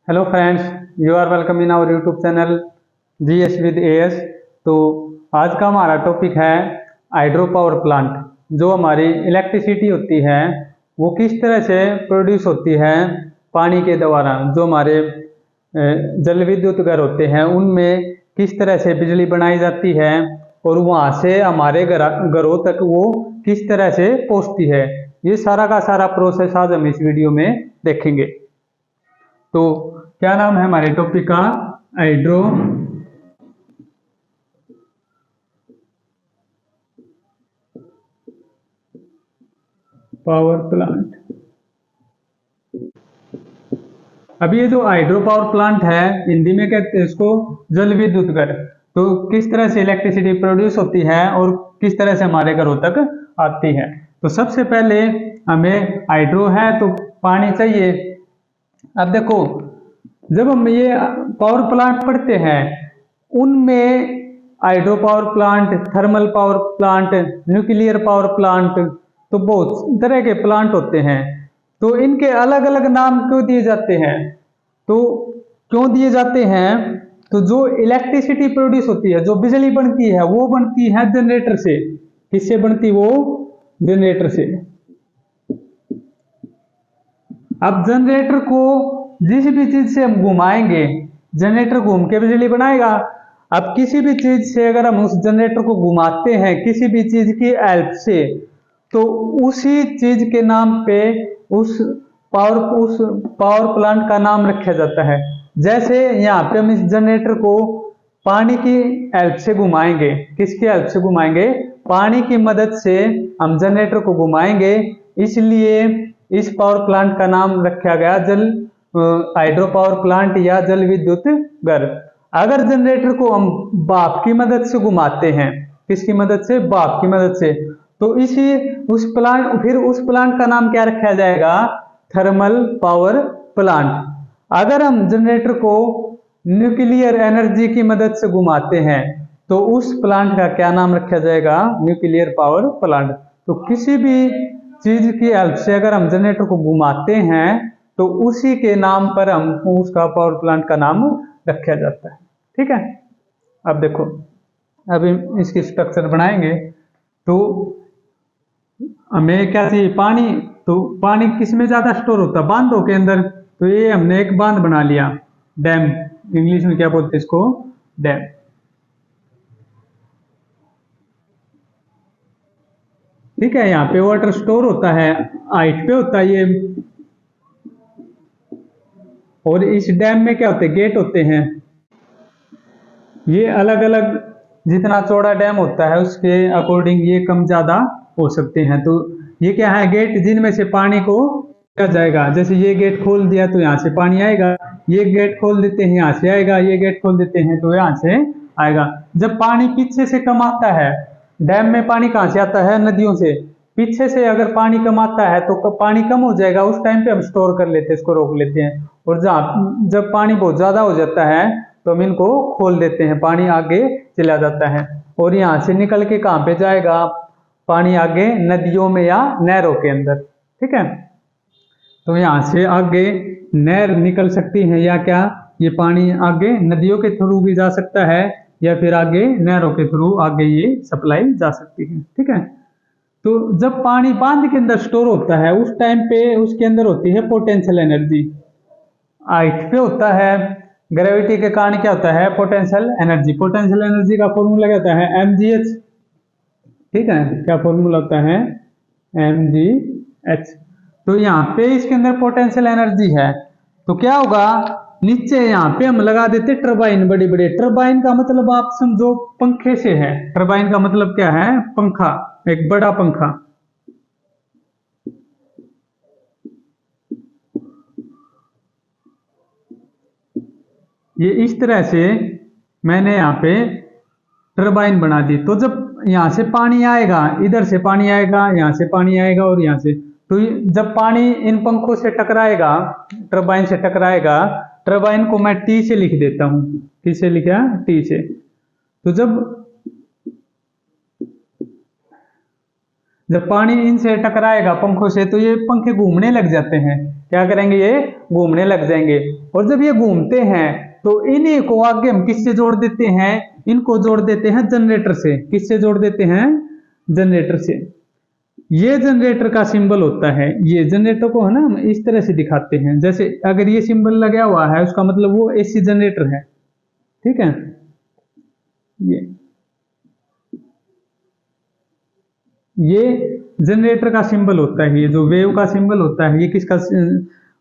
Hello friends, you are welcome in our YouTube channel GS with AS. तो आज का हमारा टॉपिक है हाइड्रो पावर प्लांट। जो हमारी इलेक्ट्रिसिटी होती है वो किस तरह से प्रोड्यूस होती है पानी के द्वारा। जो हमारे जल विद्युत घर होते हैं उनमें किस तरह से बिजली बनाई जाती है और वहाँ से हमारे घरों तक वो किस तरह से पहुँचती है, ये सारा का सारा प्रोसेस आज हम इस वीडियो में देखेंगे। तो क्या नाम है हमारे टॉपिक का? Hydro power plant. अब ये जो हाइड्रो पावर प्लांट है हिंदी में कहते हैं इसको जल विद्युत घर। तो किस तरह से इलेक्ट्रिसिटी प्रोड्यूस होती है और किस तरह से हमारे घरों तक आती है। तो सबसे पहले हमें हाइड्रो है तो पानी चाहिए। अब देखो, जब हम ये पावर प्लांट पढ़ते हैं उनमें hydro power plant, thermal power plant, nuclear power plant, तो बहुत तरह के प्लांट होते हैं। तो इनके अलग अलग नाम क्यों दिए जाते हैं? तो क्यों दिए जाते हैं? तो जो इलेक्ट्रिसिटी प्रोड्यूस होती है, जो बिजली बनती है, वो बनती है जनरेटर से। किससे बनती? वो जनरेटर से। अब जनरेटर को जिस भी चीज से हम घुमाएंगे, जनरेटर घूम के बिजली बनाएगा। अब किसी भी चीज से अगर हम उस जनरेटर को घुमाते हैं किसी भी चीज की हेल्प से, तो उसी चीज के नाम पे उस पावर प्लांट का नाम रखा जाता है। जैसे यहाँ पे हम इस जनरेटर को पानी की हेल्प से घुमाएंगे। किसकी हेल्प से घुमाएंगे? पानी की मदद से हम जनरेटर को घुमाएंगे, इसलिए इस पावर प्लांट का नाम रखा गया हाइड्रो पावर प्लांट या जल विद्युत घर। अगर जनरेटर को हम भाप की मदद से घुमाते हैं, किसकी मदद से? भाप की मदद से, तो उस प्लांट का नाम क्या रखा जाएगा? Thermal power plant. अगर हम जनरेटर को न्यूक्लियर एनर्जी की मदद से घुमाते हैं तो उस प्लांट का क्या नाम रखा जाएगा? Nuclear power plant. तो किसी भी चीज की हेल्प से अगर हम जनरेटर को घुमाते हैं तो उसी के नाम पर हम उसका पावर प्लांट का नाम रखा जाता है। ठीक है। अब देखो, अभी इसकी स्ट्रक्चर बनाएंगे तो हमें क्या चाहिए? पानी। तो पानी किस में ज्यादा स्टोर होता है? बांधों के अंदर। तो ये हमने एक बांध बना लिया, डैम। इंग्लिश में क्या बोलते हैं इसको? डैम। ठीक है। यहाँ पे वाटर स्टोर होता है, हाइट पे होता है ये। और इस डैम में क्या होते हैं? गेट होते हैं। ये अलग अलग, जितना चौड़ा डैम होता है उसके अकॉर्डिंग ये कम ज्यादा हो सकते हैं। तो ये क्या है? गेट, जिनमें से पानी को किया जाएगा। जैसे ये गेट खोल दिया तो यहाँ से पानी आएगा, ये गेट खोल देते हैं यहाँ से आएगा, ये गेट खोल देते हैं तो यहाँ से आएगा। जब पानी पीछे से कम आता है, डैम में पानी कहाँ से आता है? नदियों से। पीछे से अगर पानी कम आता है तो पानी कम हो जाएगा, उस टाइम पे हम स्टोर कर लेते हैं, इसको रोक लेते हैं। और जब पानी बहुत ज्यादा हो जाता है तो हम इनको खोल देते हैं, पानी आगे चला जाता है। और यहाँ से निकल के कहाँ पे जाएगा? पानी आगे नदियों में या नहरों के अंदर। ठीक है। तो यहाँ से आगे नहर निकल सकती है या क्या, ये पानी आगे नदियों के थ्रू भी जा सकता है या फिर आगे नहरों के थ्रू आगे ये सप्लाई जा सकती है। ठीक है। तो जब पानी बांध के अंदर स्टोर होता है उस टाइम पे उसके अंदर होती है पोटेंशियल एनर्जी। हाइट पे होता है, ग्रेविटी के कारण क्या होता है? Potential energy. पोटेंशियल एनर्जी का फॉर्मूला क्या होता है? mgh। ठीक है। क्या फॉर्मूला होता है? mgh। तो यहाँ पे इसके अंदर पोटेंशियल एनर्जी है तो क्या होगा? नीचे यहाँ पे हम लगा देते टरबाइन, बड़ी बड़ी। टरबाइन का मतलब आप समझो पंखे से है। टरबाइन का मतलब क्या है? पंखा, एक बड़ा पंखा। ये इस तरह से मैंने यहाँ पे टरबाइन बना दी। तो जब यहाँ से पानी आएगा, इधर से पानी आएगा, यहाँ से पानी आएगा और यहाँ से, तो जब पानी इन पंखों से टकराएगा, टरबाइन से टकराएगा, टरबाइन को मैं टी से लिख देता हूँ। किससे लिखा? टी से। तो जब पानी इनसे टकराएगा पंखों से तो ये पंखे घूमने लग जाते हैं। क्या करेंगे, ये घूमने लग जाएंगे। और जब ये घूमते हैं तो इन्हीं को आगे हम किससे जोड़ देते हैं, इनको जोड़ देते हैं जनरेटर से। किससे जोड़ देते हैं, जनरेटर से। ये जनरेटर का सिंबल होता है, ये जनरेटर को है ना हम इस तरह से दिखाते हैं, जैसे अगर ये सिंबल लगा हुआ है उसका मतलब वो एसी जनरेटर है, ठीक है। ये जनरेटर का सिंबल होता है, ये जो वेव का सिंबल होता है, ये किसका,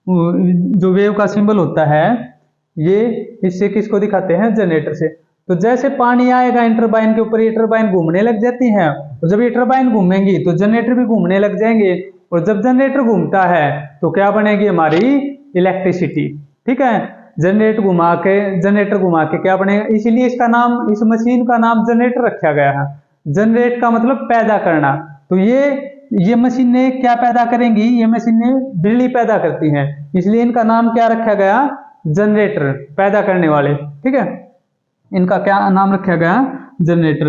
जो वेव का सिंबल होता है ये इससे किसको दिखाते हैं, जनरेटर से। तो जैसे पानी आएगा इन टरबाइन के ऊपर, ये टरबाइन घूमने लग जाती है, और जब ये टरबाइन घूमेंगी तो जनरेटर भी घूमने लग जाएंगे, और जब जनरेटर घूमता है तो क्या बनेगी, हमारी इलेक्ट्रिसिटी, ठीक है। जनरेटर घुमा के क्या बनेगा, इसीलिए इसका नाम, इस मशीन का नाम जनरेटर रखा गया है। जनरेट का मतलब पैदा करना। तो ये मशीनें क्या पैदा करेंगी, ये मशीनें बिजली पैदा करती हैं, इसलिए इनका नाम क्या रखा गया, जनरेटर, पैदा करने वाले, ठीक है। इनका क्या नाम रखा गया, जनरेटर।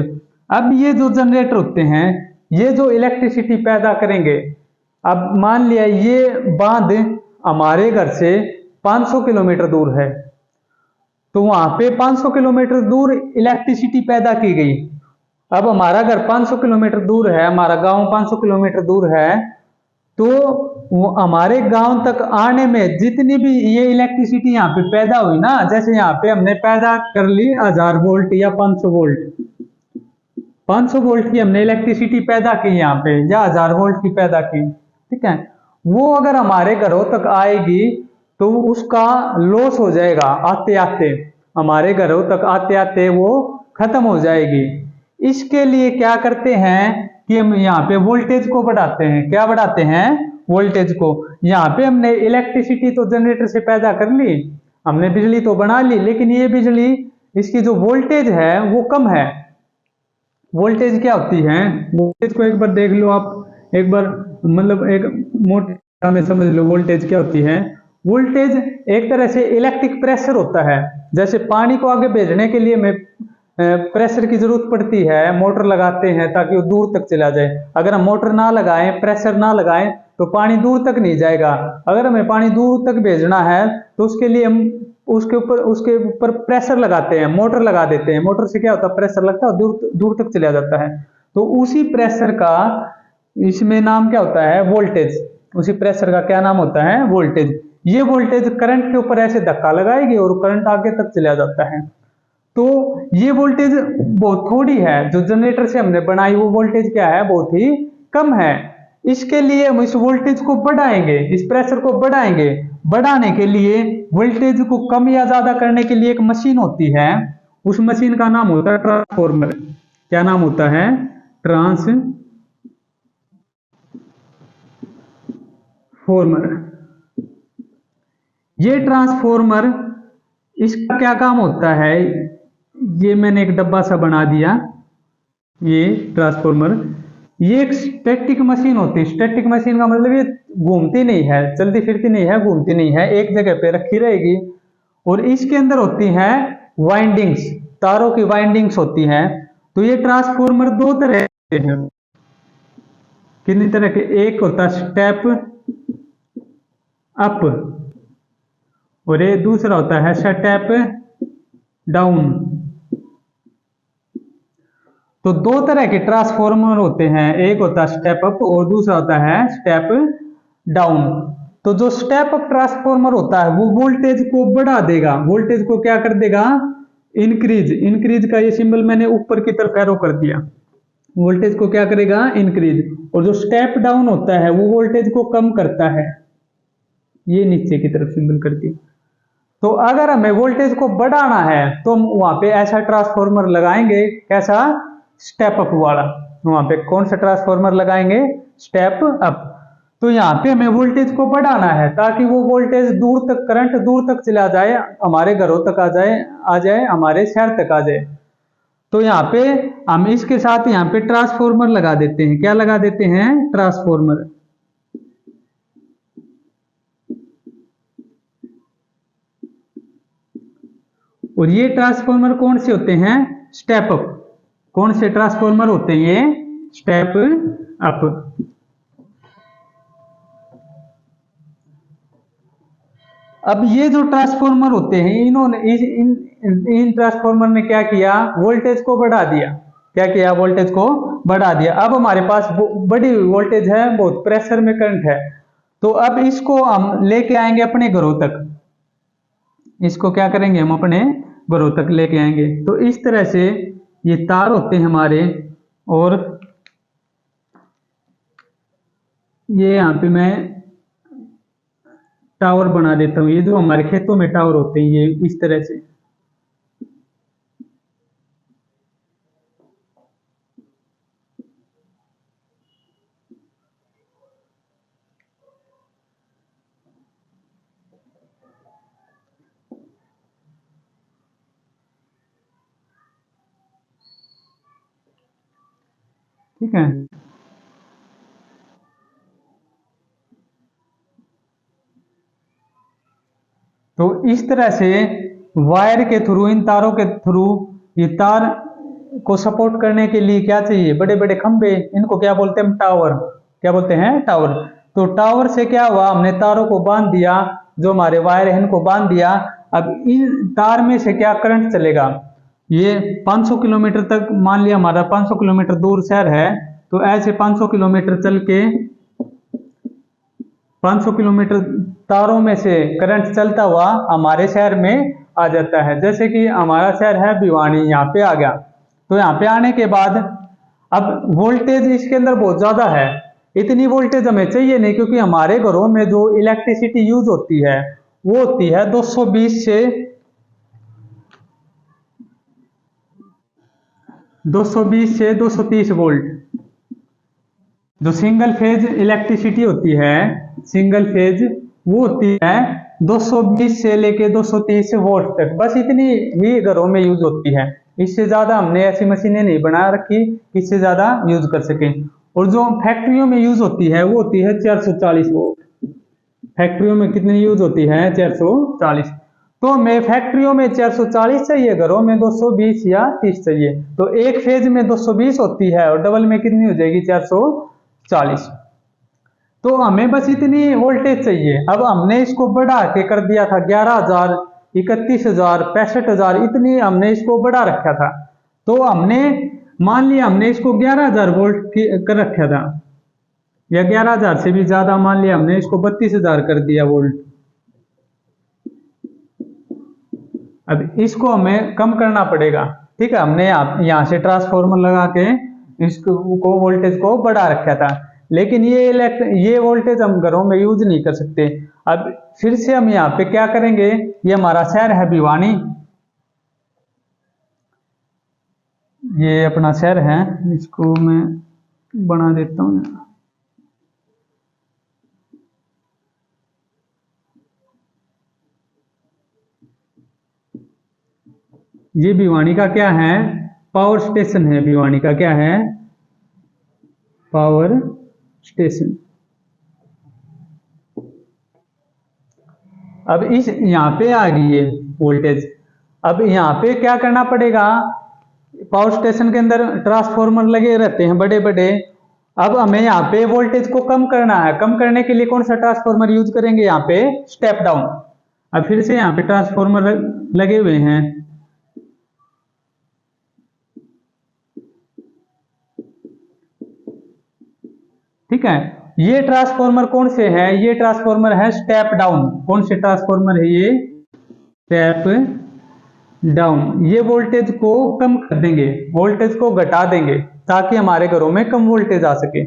अब ये जो जनरेटर होते हैं ये जो इलेक्ट्रिसिटी पैदा करेंगे, अब मान लिया ये बांध हमारे घर से 500 किलोमीटर दूर है, तो वहां पे 500 किलोमीटर दूर इलेक्ट्रिसिटी पैदा की गई। अब हमारा घर 500 किलोमीटर दूर है, हमारा गांव 500 किलोमीटर दूर है, तो वो हमारे गांव तक आने में जितनी भी ये इलेक्ट्रिसिटी यहाँ पे पैदा हुई ना, जैसे यहाँ पे हमने पैदा कर ली 1000 वोल्ट या 500 वोल्ट, 500 वोल्ट की हमने इलेक्ट्रिसिटी पैदा की यहाँ पे, या 1000 वोल्ट की पैदा की, ठीक है। वो अगर हमारे घरों तक आएगी तो उसका लॉस हो जाएगा, आते आते हमारे घरों तक आते आते वो खत्म हो जाएगी। इसके लिए क्या करते हैं कि हम यहाँ पे वोल्टेज को बढ़ाते हैं। क्या बढ़ाते हैं, वोल्टेज को। यहाँ पे हमने इलेक्ट्रिसिटी तो जनरेटर से पैदा कर ली, हमने बिजली तो बना ली, लेकिन ये बिजली, इसकी जो वोल्टेज है वो कम है। वोल्टेज क्या होती है, वोल्टेज को एक बार देख लो आप, एक बार मतलब एक मोटे में समझ लो वोल्टेज क्या होती है। वोल्टेज एक तरह से इलेक्ट्रिक प्रेशर होता है। जैसे पानी को आगे भेजने के लिए में प्रेशर की जरूरत पड़ती है, मोटर लगाते हैं ताकि वो दूर तक चला जाए। अगर हम मोटर ना लगाएं, प्रेशर ना लगाएं तो पानी दूर तक नहीं जाएगा। अगर हमें पानी दूर तक भेजना है तो उसके लिए हम उसके ऊपर प्रेशर लगाते हैं, मोटर लगा देते हैं। मोटर से क्या होता है, प्रेशर लगता है, दूर तक चला जाता है। तो उसी प्रेशर का इसमें नाम क्या होता है, वोल्टेज। उसी प्रेशर का क्या नाम होता है, वोल्टेज। ये वोल्टेज करंट के ऊपर ऐसे धक्का लगाएगी और करंट आगे तक चला जाता है। तो ये वोल्टेज बहुत थोड़ी है, जो जनरेटर से हमने बनाई वो वोल्टेज क्या है, बहुत ही कम है। इसके लिए हम इस वोल्टेज को बढ़ाएंगे, इस प्रेशर को बढ़ाएंगे। बढ़ाने के लिए वोल्टेज को कम या ज्यादा करने के लिए एक मशीन होती है, उस मशीन का नाम होता है ट्रांसफॉर्मर। क्या नाम होता है, ट्रांसफॉर्मर। ये ट्रांसफॉर्मर, इसका क्या काम होता है, ये मैंने एक डब्बा सा बना दिया। ये ट्रांसफॉर्मर, ये एक स्टैटिक मशीन होती है। स्टैटिक मशीन का मतलब ये घूमती नहीं है, चलती फिरती नहीं है, घूमती नहीं है, एक जगह पे रखी रहेगी। और इसके अंदर होती हैं वाइंडिंग्स, तारों की वाइंडिंग्स होती हैं। तो ये ट्रांसफॉर्मर दो तरह के हैं। कितनी तरह के, एक होता है स्टेप अप और ये दूसरा होता है स्टेप डाउन। तो दो तरह के ट्रांसफॉर्मर होते हैं, एक होता है स्टेप अप और दूसरा होता है स्टेप डाउन। तो जो स्टेप अप ट्रांसफॉर्मर होता है वो वोल्टेज को बढ़ा देगा, वोल्टेज को क्या कर देगा, इंक्रीज। इंक्रीज का ये सिंबल मैंने ऊपर की तरफ एरो कर दिया, वोल्टेज को क्या करेगा, इंक्रीज। और जो स्टेप डाउन होता है वो वोल्टेज को कम करता है, ये नीचे की तरफ सिंबल कर दिया। तो अगर हमें वोल्टेज को बढ़ाना है तो हम वहां पे ऐसा ट्रांसफॉर्मर लगाएंगे, कैसा, स्टेप अप वाला। वहां पे कौन सा ट्रांसफॉर्मर लगाएंगे, स्टेप अप। तो यहाँ पे हमें वोल्टेज को बढ़ाना है ताकि वो वोल्टेज दूर तक, करंट दूर तक चला जाए, हमारे घरों तक आ जाए, हमारे शहर तक आ जाए। तो यहाँ पे हम इसके साथ यहाँ पे ट्रांसफॉर्मर लगा देते हैं। क्या लगा देते हैं, ट्रांसफॉर्मर। और ये ट्रांसफॉर्मर कौन से होते हैं, स्टेप अप। कौन से ट्रांसफॉर्मर होते हैं, ये स्टेप अप। अब ये जो ट्रांसफॉर्मर होते हैं, इन्होंने इन ट्रांसफॉर्मर ने क्या किया, वोल्टेज को बढ़ा दिया। क्या किया, वोल्टेज को बढ़ा दिया। अब हमारे पास बड़ी वोल्टेज है, बहुत प्रेशर में करंट है, तो अब इसको हम लेके आएंगे अपने घरों तक। इसको क्या करेंगे, हम अपने घरों तक लेके आएंगे। तो इस तरह से ये तार होते हैं हमारे, और ये यहाँ पे मैं टावर बना देता हूँ। ये जो हमारे खेतों में टावर होते हैं, ये इस तरह से। ठीक है, तो इस तरह से वायर के थ्रू, इन तारों के थ्रू, ये तार को सपोर्ट करने के लिए क्या चाहिए, बड़े बड़े खंभे, इनको क्या बोलते हैं, टावर। क्या बोलते हैं, टावर। तो टावर से क्या हुआ, हमने तारों को बांध दिया, जो हमारे वायर है इनको बांध दिया। अब इन तार में से क्या करंट चलेगा, ये 500 किलोमीटर तक, मान लिया हमारा 500 किलोमीटर दूर शहर है, तो ऐसे 500 किलोमीटर चल के 500 किलोमीटर तारों में से करंट चलता हुआ हमारे शहर में आ जाता है। जैसे कि हमारा शहर है भिवानी, यहाँ पे आ गया। तो यहाँ पे आने के बाद अब वोल्टेज इसके अंदर बहुत ज्यादा है, इतनी वोल्टेज हमें चाहिए नहीं, क्योंकि हमारे घरों में जो इलेक्ट्रिसिटी यूज होती है वो होती है 220 से 230 वोल्ट। जो सिंगल फेज इलेक्ट्रिसिटी होती है, सिंगल फेज, वो होती है 220 से लेके 230 वोल्ट तक। बस इतनी ही घरों में यूज होती है, इससे ज्यादा हमने ऐसी मशीनें नहीं बना रखी इससे ज्यादा यूज कर सके। और जो फैक्ट्रियों में यूज होती है वो होती है 440 वोल्ट। फैक्ट्रियों में कितनी यूज होती है, 440। तो हमें फैक्ट्रियों में 440 चाहिए, घरों में 220 या 30 चाहिए। तो एक फेज में 220 होती है और डबल में कितनी हो जाएगी, 440। तो हमें बस इतनी वोल्टेज चाहिए। अब हमने इसको बढ़ा के कर दिया था 11,000, 31,000, 65,000, इतनी हमने इसको बढ़ा रखा था। तो हमने मान लिया हमने इसको 11,000 वोल्ट कर रखा था, या 11,000 से भी ज्यादा, मान लिया हमने इसको 32,000 कर दिया वोल्ट। अब इसको हमें कम करना पड़ेगा। ठीक है, हमने यहाँ से ट्रांसफॉर्मर लगा के इसको वोल्टेज को बढ़ा रखा था, लेकिन ये वोल्टेज हम घरों में यूज नहीं कर सकते। अब फिर से हम यहाँ पे क्या करेंगे, ये हमारा शहर है भिवानी, ये अपना शहर है, इसको मैं बना देता हूँ। ये भिवानी का क्या है, पावर स्टेशन है। भिवानी का क्या है, पावर स्टेशन। अब इस यहाँ पे आ गई है वोल्टेज। अब यहाँ पे क्या करना पड़ेगा, पावर स्टेशन के अंदर ट्रांसफॉर्मर लगे रहते हैं बड़े बड़े। अब हमें यहाँ पे वोल्टेज को कम करना है। कम करने के लिए कौन सा ट्रांसफॉर्मर यूज करेंगे, यहाँ पे स्टेप डाउन। अब फिर से यहाँ पे ट्रांसफॉर्मर लगे हुए हैं। ठीक है, ये ट्रांसफॉर्मर कौन से है, ये ट्रांसफॉर्मर है स्टेप डाउन। कौन से ट्रांसफॉर्मर है ये, स्टेप डाउन। ये वोल्टेज को कम कर देंगे, वोल्टेज को घटा देंगे, ताकि हमारे घरों में कम वोल्टेज आ सके।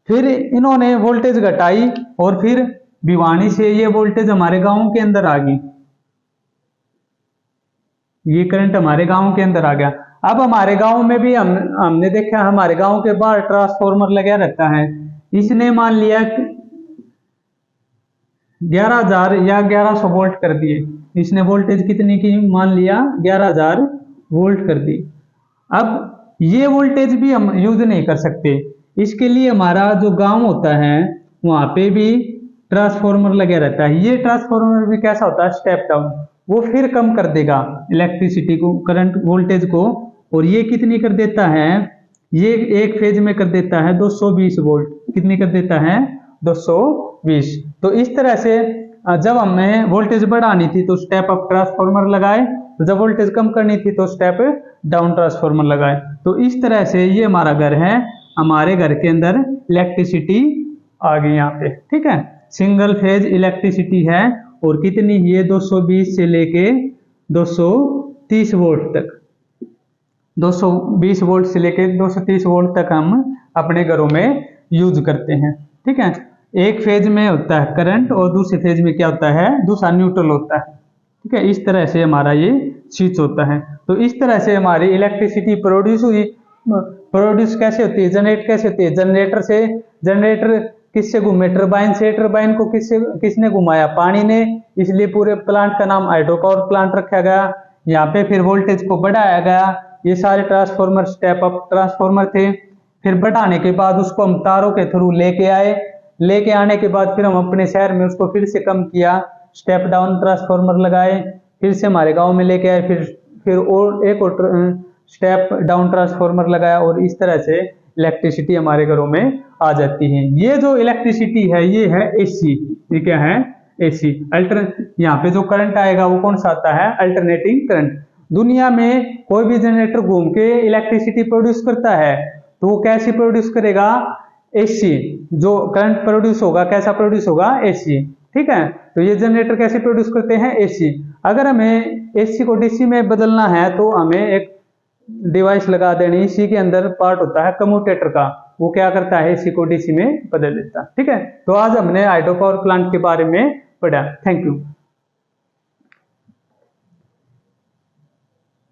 फिर इन्होंने वोल्टेज घटाई और फिर भिवानी से ये वोल्टेज हमारे गांव के अंदर आ गई, ये करंट हमारे गांव के अंदर आ गया। अब हमारे गांव में भी हमने देखा, हमारे गांव के बाहर ट्रांसफॉर्मर लगा रहता है। इसने मान लिया 11,000 या 1100 वोल्ट कर दिए। इसने वोल्टेज कितनी की, मान लिया 11,000 वोल्ट कर दी। अब ये वोल्टेज भी हम यूज नहीं कर सकते, इसके लिए हमारा जो गांव होता है वहां पे भी ट्रांसफॉर्मर लगा रहता है। ये ट्रांसफॉर्मर भी कैसा होता है, स्टेप डाउन। वो फिर कम कर देगा इलेक्ट्रिसिटी को, करंट वोल्टेज को। और ये कितनी कर देता है, ये एक फेज में कर देता है 220 वोल्ट। कितनी कर देता है, 220। तो इस तरह से जब हमें वोल्टेज बढ़ानी थी तो स्टेप अप ट्रांसफार्मर लगाए, तो जब वोल्टेज कम करनी थी तो स्टेप डाउन ट्रांसफार्मर लगाए। तो इस तरह से ये हमारा घर है, हमारे घर के अंदर इलेक्ट्रिसिटी आ गई यहाँ पे, ठीक है। सिंगल फेज इलेक्ट्रिसिटी है और कितनी, ये 220 से लेके 230 वोल्ट तक, 220 वोल्ट से लेके 230 वोल्ट तक हम अपने घरों में यूज करते हैं, ठीक है। एक फेज में होता है करंट और दूसरे फेज में क्या होता है, दूसरा न्यूट्रल होता है, ठीक है। इस तरह से हमारा ये स्विच होता है। तो इस तरह से हमारी इलेक्ट्रिसिटी प्रोड्यूस हुई। प्रोड्यूस कैसे होती है, जनरेट कैसे होती है, जनरेटर से, जनरेटर किससे घूमे, टरबाइन से, टरबाइन को किसने घुमाया, पानी ने, इसलिए पूरे प्लांट का नाम हाइड्रो पावर प्लांट रखा गया। यहाँ पे फिर वोल्टेज को बढ़ाया गया, ये सारे ट्रांसफार्मर स्टेप अप ट्रांसफार्मर थे। फिर बढ़ाने के बाद उसको हम तारों के थ्रू लेके आए, लेके आने के बाद फिर हम अपने शहर में उसको फिर से कम किया, स्टेप डाउन ट्रांसफार्मर लगाए, फिर से हमारे गांव में लेके आए, फिर और एक और स्टेप डाउन ट्रांसफार्मर लगाया, और इस तरह से इलेक्ट्रिसिटी हमारे घरों में आ जाती है। ये जो इलेक्ट्रिसिटी है ये है एसी, ये क्या है, एसी। यहाँ पे जो करंट आएगा वो कौन सा आता है, अल्टरनेटिंग करंट। दुनिया में कोई भी जनरेटर घूम के इलेक्ट्रिसिटी प्रोड्यूस करता है तो वो कैसी प्रोड्यूस करेगा, एसी। जो करंट प्रोड्यूस होगा कैसा प्रोड्यूस होगा, एसी, ठीक है। तो ये जनरेटर कैसे प्रोड्यूस करते हैं, एसी। अगर हमें एसी को डीसी में बदलना है तो हमें एक डिवाइस लगा देनी, इसी के अंदर पार्ट होता है कम्यूटेटर का, वो क्या करता है, एसी को डीसी में बदल देता है, ठीक है। तो आज हमने हाइड्रो पावर प्लांट के बारे में पढ़ा। Thank you.